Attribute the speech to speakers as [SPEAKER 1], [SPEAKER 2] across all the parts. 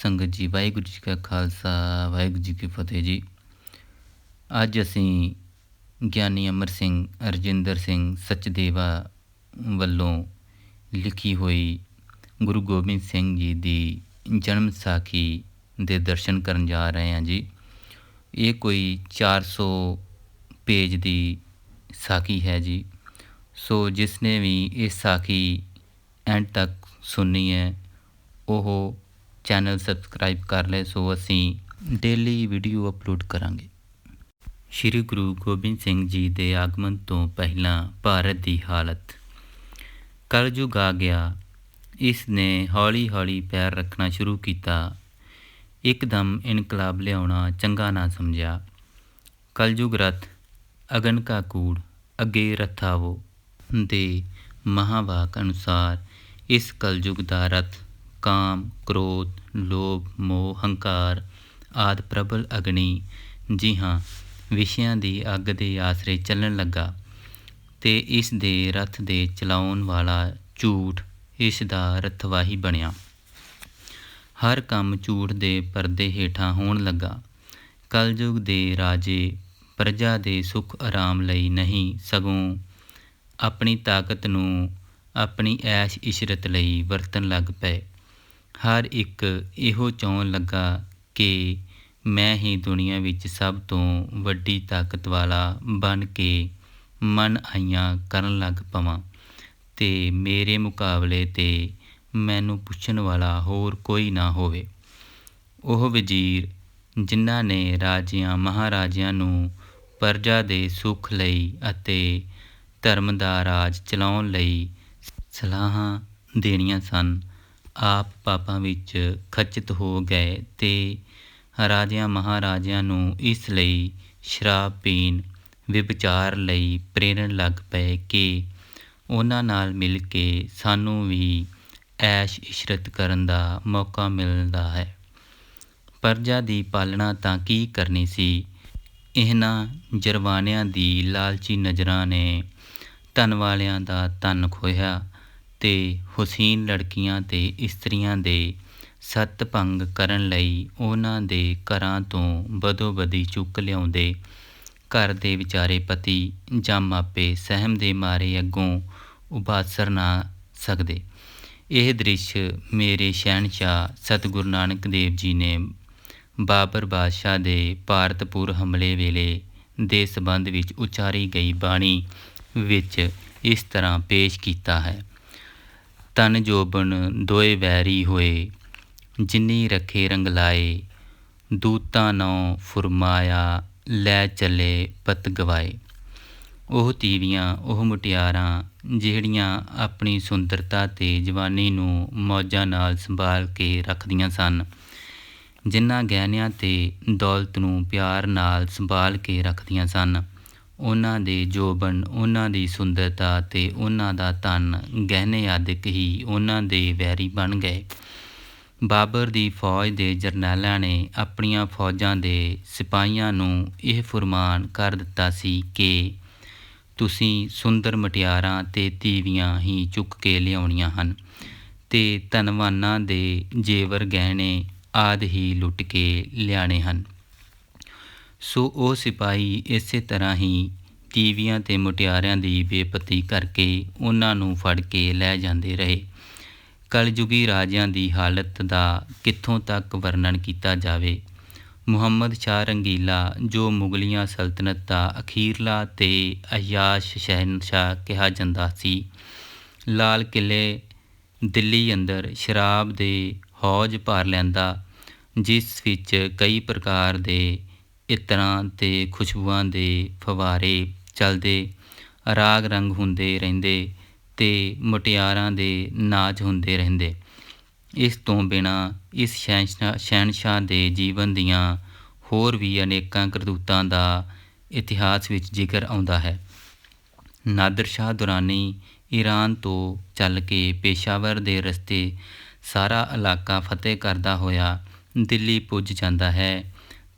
[SPEAKER 1] ਸੰਗਤ ਜੀ, ਵਾਹਿਗੁਰੂ ਜੀ ਕਾ ਖਾਲਸਾ, ਵਾਹਿਗੁਰੂ ਜੀ ਕੀ ਫਤਿਹ ਜੀ। ਅੱਜ ਅਸੀਂ ਗਿਆਨੀ ਅਮਰ ਸਿੰਘ ਰਜਿੰਦਰ ਸਿੰਘ ਸਚਦੇਵਾ ਵੱਲੋਂ ਲਿਖੀ ਹੋਈ ਗੁਰੂ ਗੋਬਿੰਦ ਸਿੰਘ ਜੀ ਦੀ ਜਨਮ ਸਾਖੀ ਦੇ ਦਰਸ਼ਨ ਕਰਨ ਜਾ ਰਹੇ ਹਾਂ ਜੀ। ਇਹ ਕੋਈ 400 ਪੇਜ ਦੀ ਸਾਖੀ ਹੈ ਜੀ। ਸੋ ਜਿਸ ਨੇ ਵੀ ਇਹ ਸਾਖੀ ਐਂਡ ਤੱਕ ਸੁਣਨੀ ਹੈ ਉਹ ਚੈਨਲ ਸਬਸਕ੍ਰਾਈਬ ਕਰ ਲੈ। ਸੋ ਅਸੀਂ ਡੇਲੀ ਵੀਡੀਓ ਅਪਲੋਡ ਕਰਾਂਗੇ। ਸ਼੍ਰੀ ਗੁਰੂ ਗੋਬਿੰਦ ਸਿੰਘ ਜੀ ਦੇ ਆਗਮਨ ਤੋਂ ਪਹਿਲਾਂ ਭਾਰਤ ਦੀ ਹਾਲਤ। ਕਲਯੁਗ ਆ ਗਿਆ। ਇਸ ਨੇ ਹੌਲੀ ਹੌਲੀ ਪੈਰ ਰੱਖਣਾ ਸ਼ੁਰੂ ਕੀਤਾ। ਇੱਕਦਮ ਇਨਕਲਾਬ ਲਿਆਉਣਾ ਚੰਗਾ ਨਾ ਸਮਝਿਆ। ਕਲਯੁਗ ਰਥ ਅਗਨ ਕਾ ਕੂੜ ਅੱਗੇ ਰਥਾਵੋ ਦੇ ਮਹਾਵਾਕ ਅਨੁਸਾਰ ਇਸ ਕਲਯੁਗ ਦਾ ਰਥ ਕਾਮ, ਕ੍ਰੋਧ, ਲੋਭ, ਮੋਹ, ਹੰਕਾਰ ਆਦਿ ਪ੍ਰਬਲ ਅਗਨੀ, ਜੀ ਹਾਂ, ਵਿਸ਼ਿਆਂ ਦੀ ਅੱਗ ਦੇ ਆਸਰੇ ਚੱਲਣ ਲੱਗਾ ਅਤੇ ਇਸ ਦੇ ਰਥ ਦੇ ਚਲਾਉਣ ਵਾਲਾ ਝੂਠ ਇਸ ਦਾ ਰਥਵਾਹੀ ਬਣਿਆ। ਹਰ ਕੰਮ ਝੂਠ ਦੇ ਪਰਦੇ ਹੇਠਾਂ ਹੋਣ ਲੱਗਾ। ਕਲਯੁਗ ਦੇ ਰਾਜੇ ਪ੍ਰਜਾ ਦੇ ਸੁੱਖ ਆਰਾਮ ਲਈ ਨਹੀਂ, ਸਗੋਂ ਆਪਣੀ ਤਾਕਤ ਨੂੰ ਆਪਣੀ ਐਸ਼ ਇਸ਼ਰਤ ਲਈ ਵਰਤਣ ਲੱਗ ਪਏ। ਹਰ ਇੱਕ ਇਹੋ ਚਾਹੁਣ ਲੱਗਾ ਕਿ ਮੈਂ ਹੀ ਦੁਨੀਆ ਵਿੱਚ ਸਭ ਤੋਂ ਵੱਡੀ ਤਾਕਤ ਵਾਲਾ ਬਣ ਕੇ ਮਨ ਆਈਆਂ ਕਰਨ ਲੱਗ ਪਵਾਂ ਅਤੇ ਮੇਰੇ ਮੁਕਾਬਲੇ 'ਤੇ ਮੈਨੂੰ ਪੁੱਛਣ ਵਾਲਾ ਹੋਰ ਕੋਈ ਨਾ ਹੋਵੇ। ਉਹ ਵਜ਼ੀਰ ਜਿਨ੍ਹਾਂ ਨੇ ਰਾਜਿਆਂ ਮਹਾਰਾਜਿਆਂ ਨੂੰ ਪ੍ਰਜਾ ਦੇ ਸੁੱਖ ਲਈ ਅਤੇ ਧਰਮ ਦਾ ਰਾਜ ਚਲਾਉਣ ਲਈ ਸਲਾਹਾਂ ਦੇਣੀਆਂ ਸਨ, ਆਪ ਪਾਪਾਂ ਵਿੱਚ ਖਚਿਤ ਹੋ ਗਏ ਅਤੇ ਰਾਜਿਆਂ ਮਹਾਰਾਜਿਆਂ ਨੂੰ ਇਸ ਲਈ ਸ਼ਰਾਬ ਪੀਣ, ਵਿਭਚਾਰ ਲਈ ਪ੍ਰੇਰਣ ਲੱਗ ਪਏ ਕਿ ਉਹਨਾਂ ਨਾਲ ਮਿਲ ਕੇ ਸਾਨੂੰ ਵੀ ਐਸ਼ ਇਸ਼ਰਤ ਕਰਨ ਦਾ ਮੌਕਾ ਮਿਲਦਾ ਹੈ। ਪ੍ਰਜਾ ਦੀ ਪਾਲਣਾ ਤਾਂ ਕੀ ਕਰਨੀ ਸੀ। ਇਹਨਾਂ ਜਰਵਾਣਿਆਂ ਦੀ ਲਾਲਚੀ ਨਜ਼ਰਾਂ ਨੇ ਧਨ ਵਾਲਿਆਂ ਦਾ ਧਨ ਖੋਹਿਆ ਅਤੇ ਹੁਸੀਨ ਲੜਕੀਆਂ ਅਤੇ ਇਸਤਰੀਆਂ ਦੇ ਸੱਤ ਭੰਗ ਕਰਨ ਲਈ ਉਹਨਾਂ ਦੇ ਘਰਾਂ ਤੋਂ ਬਦੋ ਬਦੀ ਚੁੱਕ ਲਿਆਉਂਦੇ ਘਰ ਦੇ ਵਿਚਾਰੇ ਪਤੀ ਜਾਂ ਮਾਪੇ ਸਹਿਮ ਦੇ ਮਾਰੇ ਅੱਗੋਂ ਉਬਾਸਰ ਨਾ ਸਕਦੇ। ਇਹ ਦ੍ਰਿਸ਼ ਮੇਰੇ ਸ਼ਹਿਨਸ਼ਾਹ ਸਤਿਗੁਰੂ ਨਾਨਕ ਦੇਵ ਜੀ ਨੇ ਬਾਬਰ ਬਾਦਸ਼ਾਹ ਦੇ ਭਾਰਤਪੁਰ ਹਮਲੇ ਵੇਲੇ ਦੇ ਸੰਬੰਧ ਵਿੱਚ ਉਚਾਰੀ ਗਈ ਬਾਣੀ ਵਿੱਚ ਇਸ ਤਰ੍ਹਾਂ ਪੇਸ਼ ਕੀਤਾ ਹੈ। ਤਨ ਜੋਬਨ ਦੋਏ ਵੈਰੀ ਹੋਏ, ਜਿਨੀ ਰੱਖੇ ਰੰਗ ਲਾਏ, ਦੂਤਾਂ ਨੌ ਫੁਰਮਾਇਆ, ਲੈ ਚੱਲੇ ਪਤ ਗਵਾਏ। ਉਹ ਤੀਵੀਆਂ, ਉਹ ਮੁਟਿਆਰਾਂ ਜਿਹੜੀਆਂ ਆਪਣੀ ਸੁੰਦਰਤਾ ਅਤੇ ਜਵਾਨੀ ਨੂੰ ਮੌਜਾਂ ਨਾਲ ਸੰਭਾਲ ਕੇ ਰੱਖਦੀਆਂ ਸਨ, ਜਿਨ੍ਹਾਂ ਗਹਿਣਿਆਂ ਅਤੇ ਦੌਲਤ ਨੂੰ ਪਿਆਰ ਨਾਲ ਸੰਭਾਲ ਕੇ ਰੱਖਦੀਆਂ ਸਨ, ਉਹਨਾਂ ਦੇ ਜੋਬਨ, ਉਹਨਾਂ ਦੀ ਸੁੰਦਰਤਾ ਅਤੇ ਉਹਨਾਂ ਦਾ ਧਨ ਗਹਿਣੇ ਆਦਿਕ ਹੀ ਉਹਨਾਂ ਦੇ ਵੈਰੀ ਬਣ ਗਏ। ਬਾਬਰ ਦੀ ਫੌਜ ਦੇ ਜਰਨੈਲਾਂ ਨੇ ਆਪਣੀਆਂ ਫੌਜਾਂ ਦੇ ਸਿਪਾਹੀਆਂ ਨੂੰ ਇਹ ਫੁਰਮਾਨ ਕਰ ਦਿੱਤਾ ਸੀ ਕਿ ਤੁਸੀਂ ਸੁੰਦਰ ਮੁਟਿਆਰਾਂ ਅਤੇ ਤੀਵੀਆਂ ਹੀ ਚੁੱਕ ਕੇ ਲਿਆਉਣੀਆਂ ਹਨ ਅਤੇ ਧਨਵਾਨਾਂ ਦੇ ਜੇਵਰ ਗਹਿਣੇ ਆਦਿ ਹੀ ਲੁੱਟ ਕੇ ਲਿਆਣੇ ਹਨ। ਸੋ ਉਹ ਸਿਪਾਹੀ ਇਸੇ ਤਰ੍ਹਾਂ ਹੀ ਤੀਵੀਆਂ ਅਤੇ ਮੁਟਿਆਰਿਆਂ ਦੀ ਬੇਪਤੀ ਕਰਕੇ ਉਹਨਾਂ ਨੂੰ ਫੜ ਕੇ ਲੈ ਜਾਂਦੇ ਰਹੇ। ਕਲਯੁਗੀ ਰਾਜਿਆਂ ਦੀ ਹਾਲਤ ਦਾ ਕਿੱਥੋਂ ਤੱਕ ਵਰਣਨ ਕੀਤਾ ਜਾਵੇ। ਮੁਹੰਮਦ ਸ਼ਾਹ ਰੰਗੀਲਾ, ਜੋ ਮੁਗਲੀਆਂ ਸਲਤਨਤ ਦਾ ਅਖੀਰਲਾ ਅਤੇ ਅਯਾਸ਼ ਸ਼ਹਿਨਸ਼ਾਹ ਕਿਹਾ ਜਾਂਦਾ ਸੀ, ਲਾਲ ਕਿਲ੍ਹੇ ਦਿੱਲੀ ਅੰਦਰ ਸ਼ਰਾਬ ਦੇ ਹੌਜ਼ ਭਰ ਲੈਂਦਾ, ਜਿਸ ਵਿੱਚ ਕਈ ਪ੍ਰਕਾਰ ਦੇ ਇਤਰਾਂ ਅਤੇ ਖੁਸ਼ਬੂਆਂ ਦੇ ਫਵਾਰੇ ਚੱਲਦੇ, ਰਾਗ ਰੰਗ ਹੁੰਦੇ ਰਹਿੰਦੇ ਅਤੇ ਮੁਟਿਆਰਾਂ ਦੇ ਨਾਚ ਹੁੰਦੇ ਰਹਿੰਦੇ। ਇਸ ਤੋਂ ਬਿਨਾਂ ਇਸ ਸ਼ਹਿਨਸ਼ਾਹ ਦੇ ਜੀਵਨ ਦੀਆਂ ਹੋਰ ਵੀ ਅਨੇਕਾਂ ਕਰਤੂਤਾਂ ਦਾ ਇਤਿਹਾਸ ਵਿੱਚ ਜ਼ਿਕਰ ਆਉਂਦਾ ਹੈ। ਨਾਦਰ ਸ਼ਾਹ ਦੁਰਾਨੀ ਈਰਾਨ ਤੋਂ ਚੱਲ ਕੇ ਪੇਸ਼ਾਵਰ ਦੇ ਰਸਤੇ ਸਾਰਾ ਇਲਾਕਾ ਫਤਿਹ ਕਰਦਾ ਹੋਇਆ ਦਿੱਲੀ ਪੁੱਜ ਜਾਂਦਾ ਹੈ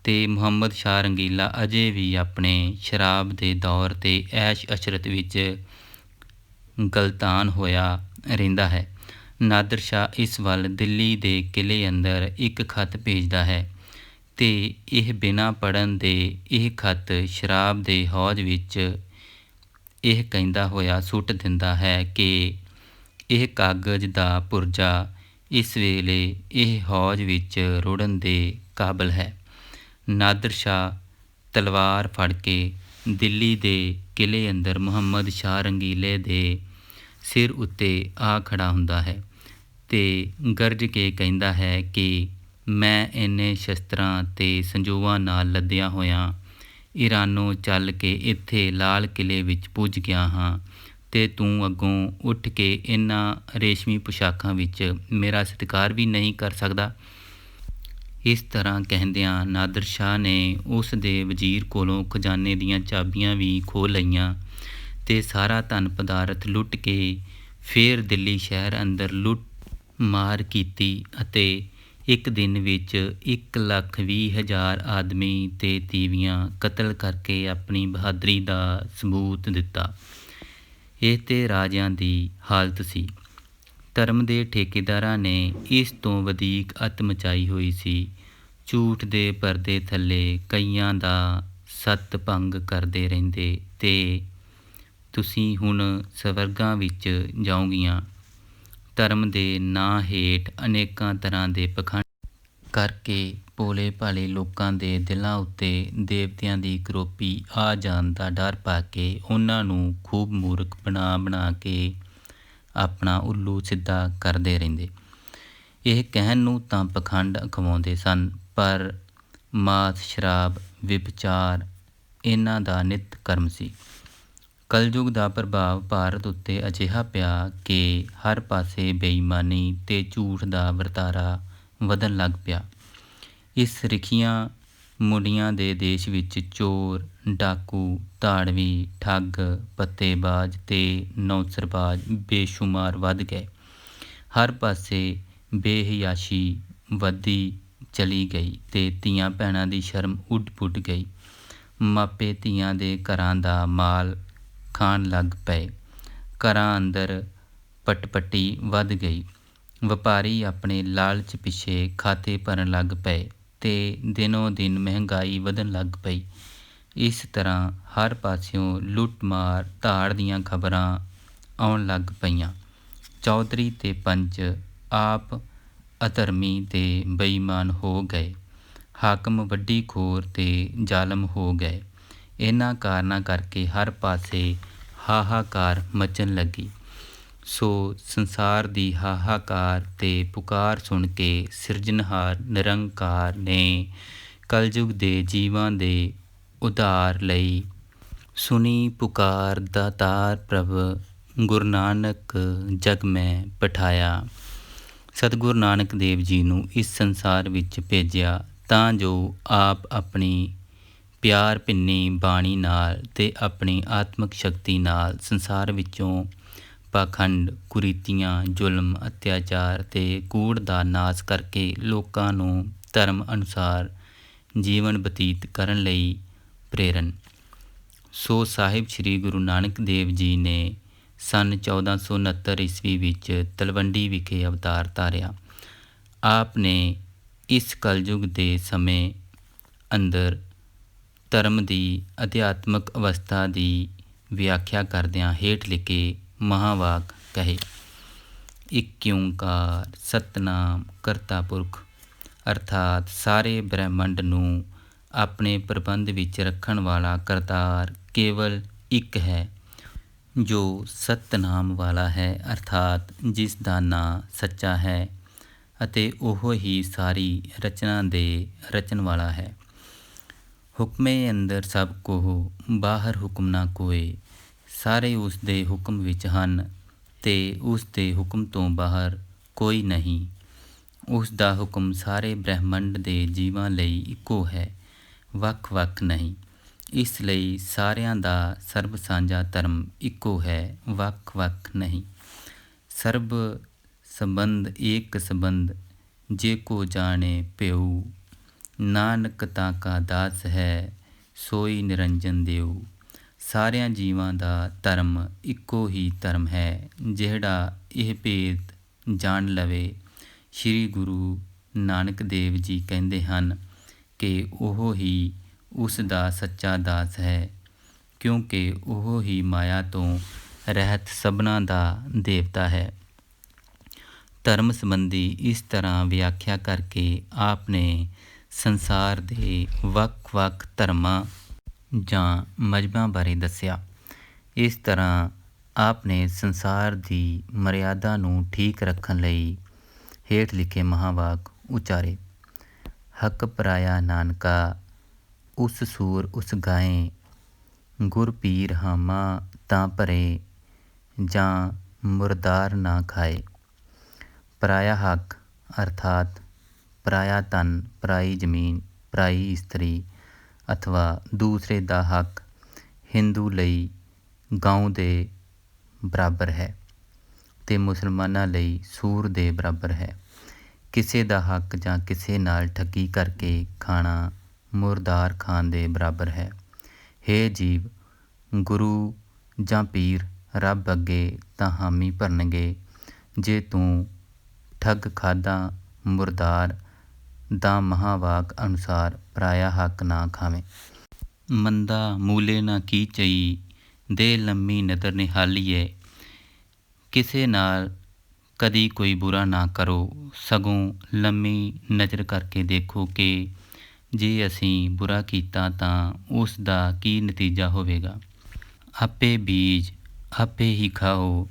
[SPEAKER 1] ਅਤੇ ਮੁਹੰਮਦ ਸ਼ਾਹ ਰੰਗੀਲਾ ਅਜੇ ਵੀ ਆਪਣੇ ਸ਼ਰਾਬ ਦੇ ਦੌਰ ਅਤੇ ਐਸ਼ ਅਸ਼ਰਤ ਵਿੱਚ ਗਲਤਾਨ ਹੋਇਆ ਰਹਿੰਦਾ ਹੈ। ਨਾਦਰ ਸ਼ਾਹ ਇਸ ਵੱਲ ਦਿੱਲੀ ਦੇ ਕਿਲ੍ਹੇ ਅੰਦਰ ਇੱਕ ਖੱਤ ਭੇਜਦਾ ਹੈ ਤੇ ਇਹ ਬਿਨਾਂ ਪੜ੍ਹਨ ਦੇ ਇਹ ਖੱਤ ਸ਼ਰਾਬ ਦੇ ਹੌਜ਼ ਵਿੱਚ ਇਹ ਕਹਿੰਦਾ ਹੋਇਆ ਸੁੱਟ ਦਿੰਦਾ ਹੈ ਕਿ ਇਹ ਕਾਗਜ਼ ਦਾ ਪੁਰਜਾ ਇਸ ਵੇਲੇ ਇਹ ਹੌਜ਼ ਵਿੱਚ ਰੁੜਨ ਦੇ ਕਾਬਲ ਹੈ। ਨਾਦਰ ਸ਼ਾਹ ਤਲਵਾਰ ਫੜ ਕੇ ਦਿੱਲੀ ਦੇ ਕਿਲ੍ਹੇ ਅੰਦਰ ਮੁਹੰਮਦ ਸ਼ਾਹ ਰੰਗੀਲੇ ਦੇ ਸਿਰ ਉੱਤੇ ਆ ਖੜਾ ਹੁੰਦਾ ਹੈ ਤੇ ਗਰਜ ਕੇ ਕਹਿੰਦਾ ਹੈ ਕਿ ਮੈਂ ਇੰਨੇ ਸ਼ਸਤਰਾਂ ਤੇ ਸੰਜੋਆਂ ਨਾਲ ਲੱਦਿਆ ਹੋਇਆਂ ਈਰਾਨੋਂ ਚੱਲ ਕੇ ਇੱਥੇ ਲਾਲ ਕਿਲ੍ਹੇ ਵਿੱਚ ਪੁੱਜ ਗਿਆ ਹਾਂ ਤੇ ਤੂੰ ਅੱਗੋਂ ਉੱਠ ਕੇ ਇਹਨਾਂ ਰੇਸ਼ਮੀ ਪੁਸ਼ਾਕਾਂ ਵਿੱਚ ਮੇਰਾ ਸਤਿਕਾਰ ਵੀ ਨਹੀਂ ਕਰ ਸਕਦਾ। ਇਸ ਤਰ੍ਹਾਂ ਕਹਿੰਦਿਆਂ ਨਾਦਰ ਸ਼ਾਹ ਨੇ ਉਸ ਦੇ ਵਜ਼ੀਰ ਕੋਲੋਂ ਖਜ਼ਾਨੇ ਦੀਆਂ ਚਾਬੀਆਂ ਵੀ ਖੋਹ ਲਈਆਂ ਤੇ ਸਾਰਾ ਧਨ ਪਦਾਰਥ ਲੁੱਟ ਕੇ ਫਿਰ ਦਿੱਲੀ ਸ਼ਹਿਰ ਅੰਦਰ ਲੁੱਟ ਮਾਰ ਕੀਤੀ ਅਤੇ ਇੱਕ ਦਿਨ ਵਿੱਚ 1,20,000 ਆਦਮੀ ਤੇ ਤੀਵੀਆਂ ਕਤਲ ਕਰਕੇ ਆਪਣੀ ਬਹਾਦਰੀ ਦਾ ਸਬੂਤ ਦਿੱਤਾ। ਇਹ ਤੇ ਰਾਜਿਆਂ ਦੀ ਹਾਲਤ ਸੀ। ਧਰਮ ਦੇ ਠੇਕੇਦਾਰਾਂ ਨੇ ਇਸ ਤੋਂ ਵਧੀਕ ਅੱਤ ਮਚਾਈ ਹੋਈ ਸੀ। ਝੂਠ ਦੇ ਪਰਦੇ ਥੱਲੇ ਕਈਆਂ ਦਾ ਸੱਤ ਭੰਗ ਕਰਦੇ ਰਹਿੰਦੇ ਤੇ ਤੁਸੀਂ ਹੁਣ ਸਵਰਗਾਂ ਵਿੱਚ ਜਾਓਗੀਆਂ। ਧਰਮ ਦੇ ਨਾਂ ਹੇਠ ਅਨੇਕਾਂ ਤਰ੍ਹਾਂ ਦੇ ਪਖੰਡ ਕਰਕੇ ਭੋਲੇ ਭਾਲੇ ਲੋਕਾਂ ਦੇ ਦਿਲਾਂ ਉੱਤੇ ਦੇਵਤਿਆਂ ਦੀ ਕਰੋਪੀ ਆ ਜਾਣ ਦਾ ਡਰ ਪਾ ਕੇ ਉਹਨਾਂ ਨੂੰ ਖੂਬ ਮੂਰਖ ਬਣਾ ਕੇ ਆਪਣਾ ਉੱਲੂ ਸਿੱਧਾ ਕਰਦੇ ਰਹਿੰਦੇ। ਇਹ ਕਹਿਣ ਨੂੰ ਤਾਂ ਪਖੰਡ ਅਖਵਾਉਂਦੇ ਸਨ, ਪਰ ਮਾਸ ਸ਼ਰਾਬ ਵਿਭਚਾਰ ਇਹਨਾਂ ਦਾ ਨਿੱਤ ਕਰਮ ਸੀ। ਕਲਯੁਗ ਦਾ ਪ੍ਰਭਾਵ ਭਾਰਤ ਉੱਤੇ ਅਜਿਹਾ ਪਿਆ ਕਿ ਹਰ ਪਾਸੇ ਬੇਈਮਾਨੀ ਤੇ ਝੂਠ ਦਾ ਵਰਤਾਰਾ ਵਧਣ ਲੱਗ ਪਿਆ। ਇਸ ਰਿਖੀਆਂ ਮੁੰਡੀਆਂ ਦੇ ਦੇਸ਼ ਵਿੱਚ ਚੋਰ, ਡਾਕੂ, ਧਾੜਵੀ, ਠੱਗ, ਪੱਤੇਬਾਜ਼ ਤੇ ਨੌਸਰਬਾਜ਼ ਬੇਸ਼ੁਮਾਰ ਵੱਧ ਗਏ। ਹਰ ਪਾਸੇ ਬੇਹਿਆਸ਼ੀ ਵੱਧਦੀ ਚਲੀ ਗਈ ਤੇ ਧੀਆਂ ਭੈਣਾਂ ਦੀ ਸ਼ਰਮ ਉੱਡ ਪੁੱਡ ਗਈ। ਮਾਪੇ ਧੀਆਂ ਦੇ ਘਰਾਂ ਦਾ ਮਾਲ ਖਾਣ ਲੱਗ ਪਏ। ਘਰਾਂ ਅੰਦਰ ਪਟਪਟੀ ਵੱਧ ਗਈ। ਵਪਾਰੀ ਆਪਣੇ ਲਾਲਚ ਪਿੱਛੇ ਖਾਤੇ ਭਰਨ ਲੱਗ ਪਏ ਤੇ ਦਿਨੋਂ ਦਿਨ ਮਹਿੰਗਾਈ ਵਧਣ ਲੱਗ ਪਈ। ਇਸ ਤਰ੍ਹਾਂ ਹਰ ਪਾਸਿਓਂ ਲੁੱਟ ਮਾਰ ਧਾੜ ਦੀਆਂ ਖਬਰਾਂ ਆਉਣ ਲੱਗ ਪਈਆਂ। ਚੌਧਰੀ ਤੇ ਪੰਚ ਆਪ ਅਧਰਮੀ ਤੇ ਬੇਈਮਾਨ ਹੋ ਗਏ। ਹਾਕਮ ਵੱਡੀ ਖੋਰ ਤੇ ਜ਼ਾਲਮ ਹੋ ਗਏ। ਇਹਨਾਂ ਕਾਰਨਾਂ ਕਰਕੇ ਹਰ ਪਾਸੇ ਹਾਹਾਕਾਰ ਮਚਣ ਲੱਗੀ। ਸੋ ਸੰਸਾਰ ਦੀ ਹਾਹਾਕਾਰ ਤੇ ਪੁਕਾਰ ਸੁਣ ਕੇ ਸਿਰਜਣਹਾਰ ਨਿਰੰਕਾਰ ਨੇ ਕਲਯੁਗ ਦੇ ਜੀਵਾਂ ਦੇ ਉਧਾਰ ਲਈ ਸੁਣੀ ਪੁਕਾਰ ਦਾਤਾਰ ਪ੍ਰਭ ਗੁਰੂ ਨਾਨਕ ਜਗ ਮੈਂ ਪਠਾਇਆ। ਸਤਿਗੁਰੂ ਨਾਨਕ ਦੇਵ ਜੀ ਨੂੰ ਇਸ ਸੰਸਾਰ ਵਿੱਚ ਭੇਜਿਆ ਤਾਂ ਜੋ ਆਪ ਆਪਣੀ ਪਿਆਰ ਭਿੰਨੀ ਬਾਣੀ ਨਾਲ ਤੇ ਆਪਣੀ ਆਤਮਿਕ ਸ਼ਕਤੀ ਨਾਲ ਸੰਸਾਰ ਵਿੱਚੋਂ ਪਾਖੰਡ, ਕੁਰੀਤੀਆਂ, ਜ਼ੁਲਮ, ਅਤਿਆਚਾਰ ਤੇ ਕੂੜ ਦਾ ਨਾਸ਼ ਕਰਕੇ ਲੋਕਾਂ ਨੂੰ ਧਰਮ ਅਨੁਸਾਰ ਜੀਵਨ ਬਤੀਤ ਕਰਨ ਲਈ ਪ੍ਰੇਰਨ। ਸੋ ਸਾਹਿਬ ਸ੍ਰੀ ਗੁਰੂ ਨਾਨਕ ਦੇਵ ਜੀ ਨੇ ਸੰਨ 1469 ਈਸਵੀ ਵਿੱਚ ਤਲਵੰਡੀ ਵਿਖੇ ਅਵਤਾਰ ਧਾਰਿਆ। ਆਪ ਨੇ ਇਸ ਕਲਯੁਗ ਦੇ ਸਮੇਂ ਅੰਦਰ ਧਰਮ ਦੀ ਅਧਿਆਤਮਕ ਅਵਸਥਾ ਦੀ ਵਿਆਖਿਆ ਕਰਦਿਆਂ ਹੇਠ ਲਿਖੇ ਮਹਾਵਾਕ ਕਹੇ। ਇੱਕ ਓਂਕਾਰ ਸਤਿਨਾਮ ਕਰਤਾ ਪੁਰਖ, ਅਰਥਾਤ ਸਾਰੇ ਬ੍ਰਹਿਮੰਡ ਨੂੰ ਆਪਣੇ ਪ੍ਰਬੰਧ ਵਿੱਚ ਰੱਖਣ ਵਾਲਾ ਕਰਤਾਰ ਕੇਵਲ ਇੱਕ ਹੈ, ਜੋ ਸਤਿਨਾਮ ਵਾਲਾ ਹੈ, ਅਰਥਾਤ ਜਿਸ ਦਾ ਨਾਂ ਸੱਚਾ ਹੈ ਅਤੇ ਉਹ ਹੀ ਸਾਰੀ ਰਚਨਾ ਦੇ ਰਚਣ ਵਾਲਾ ਹੈ। ਹੁਕਮੇ ਅੰਦਰ ਸਭ ਕੋਹ, ਬਾਹਰ ਹੁਕਮ ਨਾ ਕੋਏ। ਸਾਰੇ ਉਸ ਦੇ ਹੁਕਮ ਵਿੱਚ ਹਨ ਤੇ ਉਸ ਦੇ ਹੁਕਮ ਤੋਂ ਬਾਹਰ ਕੋਈ ਨਹੀਂ। ਉਸ ਦਾ ਹੁਕਮ ਸਾਰੇ ਬ੍ਰਹਿਮੰਡ ਦੇ ਜੀਵਾਂ ਲਈ ਇੱਕੋ ਹੈ, ਵੱਖ-ਵੱਖ ਨਹੀਂ। ਇਸ ਲਈ ਸਾਰਿਆਂ ਦਾ ਸਰਬ ਸਾਂਝਾ ਧਰਮ ਇੱਕੋ ਹੈ, ਵੱਖ-ਵੱਖ ਨਹੀਂ। ਸਰਬ ਸੰਬੰਧ ਏਕ ਸੰਬੰਧ, ਜੇ ਕੋ ਜਾਣੇ ਪਿਉ। ਨਾਨਕ ਤਾਂ ਕਾ ਦਾਸ ਹੈ, ਸੋਈ ਨਿਰੰਜਨ ਦੇਉ। ਸਾਰਿਆਂ ਜੀਵਾਂ ਦਾ ਧਰਮ ਇੱਕੋ ਹੀ ਧਰਮ ਹੈ। ਜਿਹੜਾ ਇਹ ਭੇਦ ਜਾਣ ਲਵੇ। ਸ਼੍ਰੀ ਗੁਰੂ ਨਾਨਕ ਦੇਵ ਜੀ ਕਹਿੰਦੇ ਹਨ ਕਿ ਉਹ ਹੀ ਉਸ ਦਾ ਸੱਚਾ ਦਾਸ ਹੈ, ਕਿਉਂਕਿ ਉਹ ਹੀ ਮਾਇਆ ਤੋਂ ਰਹਿਤ ਸਭਨਾਂ ਦਾ ਦੇਵਤਾ ਹੈ। ਧਰਮ ਸੰਬੰਧੀ ਇਸ ਤਰ੍ਹਾਂ ਵਿਆਖਿਆ ਕਰਕੇ ਆਪ ਨੇ ਸੰਸਾਰ ਦੇ ਵੱਖ-ਵੱਖ ਧਰਮਾਂ ਜਾਂ ਮਜ਼ਹਬਾਂ ਬਾਰੇ ਦੱਸਿਆ। ਇਸ ਤਰ੍ਹਾਂ ਆਪ ਨੇ ਸੰਸਾਰ ਦੀ ਮਰਿਆਦਾ ਨੂੰ ਠੀਕ ਰੱਖਣ ਲਈ ਹੇਠ ਲਿਖੇ ਮਹਾਂਵਾਕ ਉਚਾਰੇ। ਹੱਕ ਪਰਾਇਆ ਨਾਨਕਾ, ਉਸ ਸੂਰ ਉਸ ਗਾਏ, ਗੁਰ ਪੀਰ ਹਾਮਾ ਤਾਂ ਭਰੇ, ਜਾਂ ਮੁਰਦਾਰ ਨਾ ਖਾਏ। ਪਰਾਇਆ ਹੱਕ ਅਰਥਾਤ ਪਰਾਇਆ ਧਨ, ਪਰਾਈ ਜ਼ਮੀਨ, ਪਰਾਈ ਇਸਤਰੀ ਅਥਵਾ ਦੂਸਰੇ ਦਾ ਹੱਕ ਹਿੰਦੂ ਲਈ ਗਊ ਦੇ ਬਰਾਬਰ ਹੈ ਅਤੇ ਮੁਸਲਮਾਨਾਂ ਲਈ ਸੂਰ ਦੇ ਬਰਾਬਰ ਹੈ। ਕਿਸੇ ਦਾ ਹੱਕ ਜਾਂ ਕਿਸੇ ਨਾਲ ਠੱਗੀ ਕਰਕੇ ਖਾਣਾ ਮੁਰਦਾਰ ਖਾਣ ਦੇ ਬਰਾਬਰ ਹੈ। ਹੇ ਜੀਵ, ਗੁਰੂ ਜਾਂ ਪੀਰ ਰੱਬ ਅੱਗੇ ਤਾਂ ਹਾਮੀ ਭਰਨਗੇ ਜੇ ਤੂੰ ਠੱਗ ਖਾਧਾ ਮੁਰਦਾਰ ਦਾ ਮਹਾਂਵਾਕ ਅਨੁਸਾਰ ਪਰਾਇਆ ਹੱਕ ਨਾ ਖਾਵੇਂ। ਮੰਦਾ ਮੂਲੇ ਨਾ ਕੀ ਚਈ, ਦੇ ਲੰਮੀ ਨਦਰ ਨਿਹਾਲੀਏ। ਕਿਸੇ ਨਾਲ ਕਦੀ ਕੋਈ ਬੁਰਾ ਨਾ ਕਰੋ, ਸਗੋਂ ਲੰਮੀ ਨਜ਼ਰ ਕਰਕੇ ਦੇਖੋ ਕਿ ਜੇ ਅਸੀਂ ਬੁਰਾ ਕੀਤਾ ਤਾਂ ਉਸ ਦਾ ਕੀ ਨਤੀਜਾ ਹੋਵੇਗਾ। ਆਪੇ ਬੀਜ ਆਪੇ ਹੀ ਖਾਓ।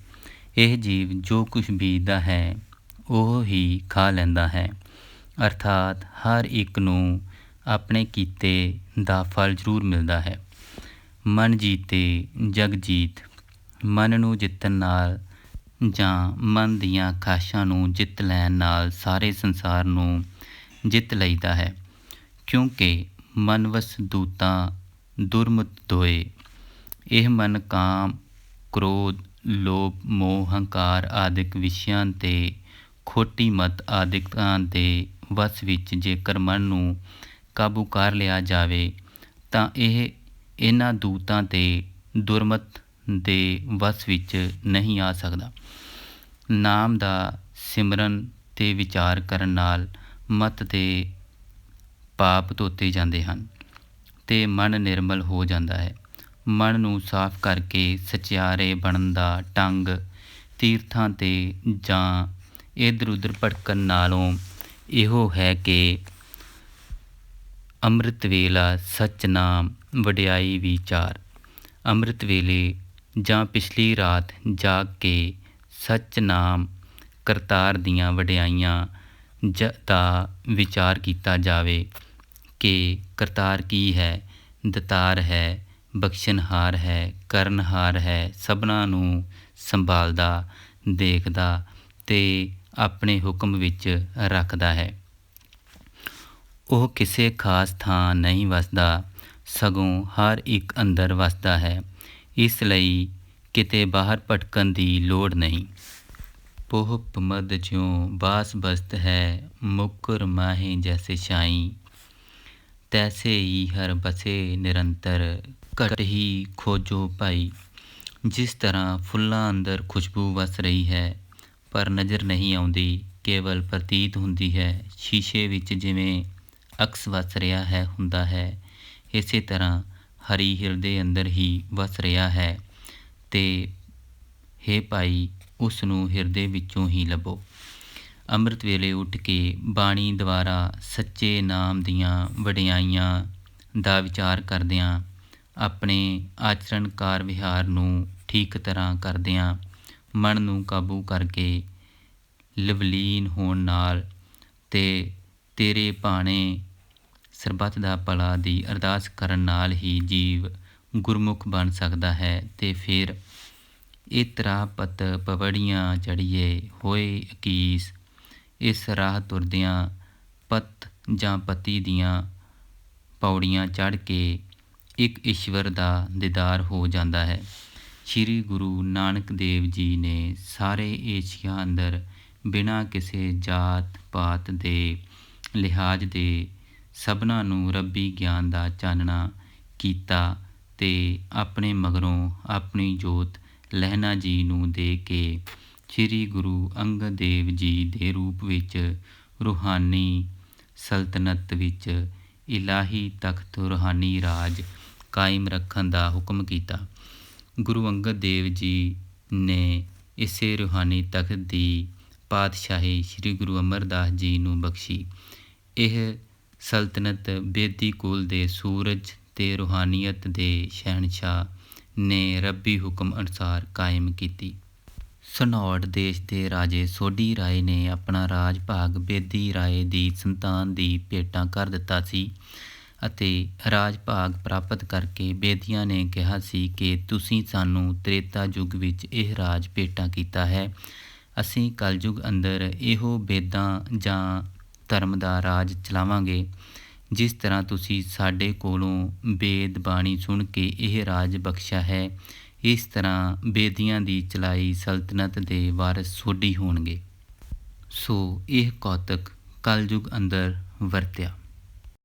[SPEAKER 1] ਇਹ ਜੀਵ ਜੋ ਕੁਛ ਬੀਜਦਾ ਹੈ ਉਹ ਹੀ ਖਾ ਲੈਂਦਾ ਹੈ, ਅਰਥਾਤ ਹਰ ਇੱਕ ਨੂੰ ਆਪਣੇ ਕੀਤੇ ਦਾ ਫਲ ਜ਼ਰੂਰ ਮਿਲਦਾ ਹੈ। ਮਨ ਜੀਤੇ ਜਗ ਜੀਤ। ਮਨ ਨੂੰ ਜਿੱਤਣ ਨਾਲ ਜਾਂ ਮਨ ਦੀਆਂ ਖਾਸ਼ਾਂ ਨੂੰ ਜਿੱਤ ਲੈਣ ਨਾਲ ਸਾਰੇ ਸੰਸਾਰ ਨੂੰ ਜਿੱਤ ਲਈਦਾ ਹੈ, ਕਿਉਂਕਿ ਮਨਵਸ ਦੂਤਾਂ ਦੁਰਮਤ ਦੋਏ। ਇਹ ਮਨ ਕਾਮ, ਕ੍ਰੋਧ, ਲੋਭ, ਮੋਹ, ਹੰਕਾਰ ਆਦਿਕ ਵਿਸ਼ਿਆਂ ਤੇ ਖੋਟੀ ਮਤ ਆਦਿਕਾਂ ਦੇ ਵਸ ਵਿੱਚ ਜੇਕਰ ਮਨ ਨੂੰ ਕਾਬੂ ਕਰ ਲਿਆ ਜਾਵੇ ਤਾਂ ਇਹ ਇਹਨਾਂ ਦੂਤਾਂ ਤੇ ਦੁਰਮਤ ਦੇ ਵਸ ਵਿੱਚ ਨਹੀਂ ਆ ਸਕਦਾ। ਨਾਮ ਦਾ ਸਿਮਰਨ ਤੇ ਵਿਚਾਰ ਕਰਨ ਨਾਲ ਮਤ ਦੇ ਪਾਪ ਧੋਤੇ ਜਾਂਦੇ ਹਨ ਤੇ ਮਨ ਨਿਰਮਲ ਹੋ ਜਾਂਦਾ ਹੈ। ਮਨ ਨੂੰ ਸਾਫ਼ ਕਰਕੇ ਸਚਿਆਰੇ ਬਣਨ ਦਾ ਢੰਗ ਤੀਰਥਾਂ ਤੇ ਜਾਂ ਇੱਧਰ ਉੱਧਰ ਭਟਕਣ ਨਾਲੋਂ ਇਹੋ ਹੈ ਕਿ ਅੰਮ੍ਰਿਤ ਵੇਲਾ ਸੱਚ ਨਾਮ ਵਡਿਆਈ ਵਿਚਾਰ। ਅੰਮ੍ਰਿਤ ਵੇਲੇ ਜਾਂ ਪਿਛਲੀ ਰਾਤ ਜਾਗ ਕੇ ਸੱਚ ਨਾਮ ਕਰਤਾਰ ਦੀਆਂ ਵਡਿਆਈਆਂ ਦਾ ਵਿਚਾਰ ਕੀਤਾ ਜਾਵੇ ਕਿ ਕਰਤਾਰ ਕੀ ਹੈ। ਦਤਾਰ ਹੈ, ਬਖਸ਼ਣਹਾਰ ਹੈ, ਕਰਨਹਾਰ ਹੈ, ਸਭਨਾਂ ਨੂੰ ਸੰਭਾਲਦਾ, ਦੇਖਦਾ ਤੇ ਆਪਣੇ ਹੁਕਮ ਵਿੱਚ ਰੱਖਦਾ ਹੈ। ਉਹ ਕਿਸੇ ਖਾਸ ਥਾਂ ਨਹੀਂ ਵਸਦਾ, ਸਗੋਂ ਹਰ ਇੱਕ ਅੰਦਰ ਵਸਦਾ ਹੈ। ਇਸ ਲਈ ਕਿਤੇ ਬਾਹਰ ਭਟਕਣ ਦੀ ਲੋੜ ਨਹੀਂ। ਪੋਹ ਪਮਦ ਜਿਉਂ ਬਾਸ ਬਸਤ ਹੈ, ਮੁਕਰ ਮਾਹੇ ਜੈਸੇ ਛਾਈ। ਤੈਸੇ ਹੀ ਹਰ ਬਸੇ ਨਿਰੰਤਰ, ਘਟ ਹੀ ਖੋਜੋ ਭਾਈ। ਜਿਸ ਤਰ੍ਹਾਂ ਫੁੱਲਾਂ ਅੰਦਰ ਖੁਸ਼ਬੂ ਵਸ ਰਹੀ ਹੈ ਪਰ ਨਜ਼ਰ ਨਹੀਂ ਆਉਂਦੀ, ਕੇਵਲ ਪ੍ਰਤੀਤ ਹੁੰਦੀ ਹੈ। ਸ਼ੀਸ਼ੇ ਵਿੱਚ ਜਿਵੇਂ ਅਕਸ ਵਸ ਰਿਹਾ ਹੈ ਹੁੰਦਾ ਹੈ, ਇਸੇ ਤਰ੍ਹਾਂ ਹਰੀ ਹਿਰਦੇ ਅੰਦਰ ਹੀ ਵਸ ਰਿਹਾ ਹੈ ਤੇ ਹੇ ਭਾਈ ਉਸ ਨੂੰ ਹਿਰਦੇ ਵਿੱਚੋਂ ਹੀ ਲੱਭੋ। ਅੰਮ੍ਰਿਤ ਵੇਲੇ ਉੱਠ ਕੇ ਬਾਣੀ ਦੁਆਰਾ ਸੱਚੇ ਨਾਮ ਦੀਆਂ ਵਡਿਆਈਆਂ ਦਾ ਵਿਚਾਰ ਕਰਦਿਆਂ, ਆਪਣੇ ਆਚਰਣ ਕਾਰ ਵਿਹਾਰ ਨੂੰ ਠੀਕ ਤਰ੍ਹਾਂ ਕਰਦਿਆਂ, ਮਨ ਨੂੰ ਕਾਬੂ ਕਰਕੇ ਲਵਲੀਨ ਹੋਣ ਨਾਲ ਤੇ ਤੇਰੇ ਭਾਣੇ ਸਰਬੱਤ ਦਾ ਭਲਾ ਦੀ ਅਰਦਾਸ ਕਰਨ ਨਾਲ ਹੀ ਜੀਵ ਗੁਰਮੁਖ ਬਣ ਸਕਦਾ ਹੈ। ਤੇ ਫਿਰ ਇਤਰਾ ਪਤ ਪਵੜੀਆਂ ਚੜ੍ਹੀਏ ਹੋਏ ਅਕੀਸ। ਇਸ ਰਾਹ ਤੁਰਦਿਆਂ ਪਤ ਜਾਂ ਪਤੀ ਦੀਆਂ ਪੌੜੀਆਂ ਚੜ੍ਹ ਕੇ ਇੱਕ ਈਸ਼ਵਰ ਦਾ ਦੀਦਾਰ ਹੋ ਜਾਂਦਾ ਹੈ। ਸ਼੍ਰੀ ਗੁਰੂ ਨਾਨਕ ਦੇਵ ਜੀ ਨੇ ਸਾਰੇ ਏਸ਼ੀਆ ਅੰਦਰ ਬਿਨਾਂ ਕਿਸੇ ਜਾਤ ਪਾਤ ਦੇ ਲਿਹਾਜ਼ ਦੇ ਸਭਨਾਂ ਨੂੰ ਰੱਬੀ ਗਿਆਨ ਦਾ ਚਾਨਣਾ ਕੀਤਾ ਤੇ ਆਪਣੇ ਮਗਰੋਂ ਆਪਣੀ ਜੋਤ ਲਹਿਣਾ ਜੀ ਨੂੰ ਦੇ ਕੇ ਸ੍ਰੀ ਗੁਰੂ ਅੰਗਦ ਦੇਵ ਜੀ ਦੇ ਰੂਪ ਵਿੱਚ ਰੂਹਾਨੀ ਸਲਤਨਤ ਵਿੱਚ ਇਲਾਹੀ ਤਖਤ ਰੂਹਾਨੀ ਰਾਜ ਕਾਇਮ ਰੱਖਣ ਦਾ ਹੁਕਮ ਕੀਤਾ। ਗੁਰੂ ਅੰਗਦ ਦੇਵ ਜੀ ਨੇ ਇਸੇ ਰੂਹਾਨੀ ਤਖਤ ਦੀ ਪਾਤਸ਼ਾਹੀ ਸ੍ਰੀ ਗੁਰੂ ਅਮਰਦਾਸ ਜੀ ਨੂੰ ਬਖਸ਼ੀ। ਇਹ ਸਲਤਨਤ ਬੇਦੀ ਕੁਲ ਦੇ ਸੂਰਜ ਤੇ ਰੂਹਾਨੀਅਤ ਦੇ ਸ਼ਹਿਨਸ਼ਾਹ ਨੇ ਰੱਬੀ ਹੁਕਮ ਅਨੁਸਾਰ ਕਾਇਮ ਕੀਤੀ। ਸਨੌੜ ਦੇਸ਼ ਦੇ ਰਾਜੇ ਸੋਢੀ ਰਾਏ ਨੇ ਆਪਣਾ ਰਾਜ ਭਾਗ ਬੇਦੀ ਰਾਏ ਦੀ ਸੰਤਾਨ ਦੀ ਭੇਟਾ ਕਰ ਦਿੱਤਾ ਸੀ ਅਤੇ ਰਾਜ ਭਾਗ ਪ੍ਰਾਪਤ ਕਰਕੇ ਬੇਦੀਆਂ ਨੇ ਕਿਹਾ ਸੀ ਕਿ ਤੁਸੀਂ ਸਾਨੂੰ ਤ੍ਰੇਤਾ ਯੁੱਗ ਵਿੱਚ ਇਹ ਰਾਜ ਭੇਟਾ ਕੀਤਾ ਹੈ, ਅਸੀਂ ਕਲਯੁੱਗ ਅੰਦਰ ਇਹੋ ਬੇਦਾਂ ਜਾਂ ਧਰਮ ਦਾ ਰਾਜ ਚਲਾਵਾਂਗੇ। ਜਿਸ ਤਰ੍ਹਾਂ ਤੁਸੀਂ ਸਾਡੇ ਕੋਲੋਂ ਬੇਦ ਬਾਣੀ ਸੁਣ ਕੇ ਇਹ ਰਾਜ ਬਖਸ਼ਿਆ ਹੈ, ਇਸ ਤਰ੍ਹਾਂ ਬੇਦੀਆਂ ਦੀ ਚਲਾਈ ਸਲਤਨਤ ਦੇ ਵਾਰਸ ਸੋਢੀ ਹੋਣਗੇ। ਸੋ ਇਹ ਕੌਤਕ ਕਲਯੁੱਗ ਅੰਦਰ ਵਰਤਿਆ।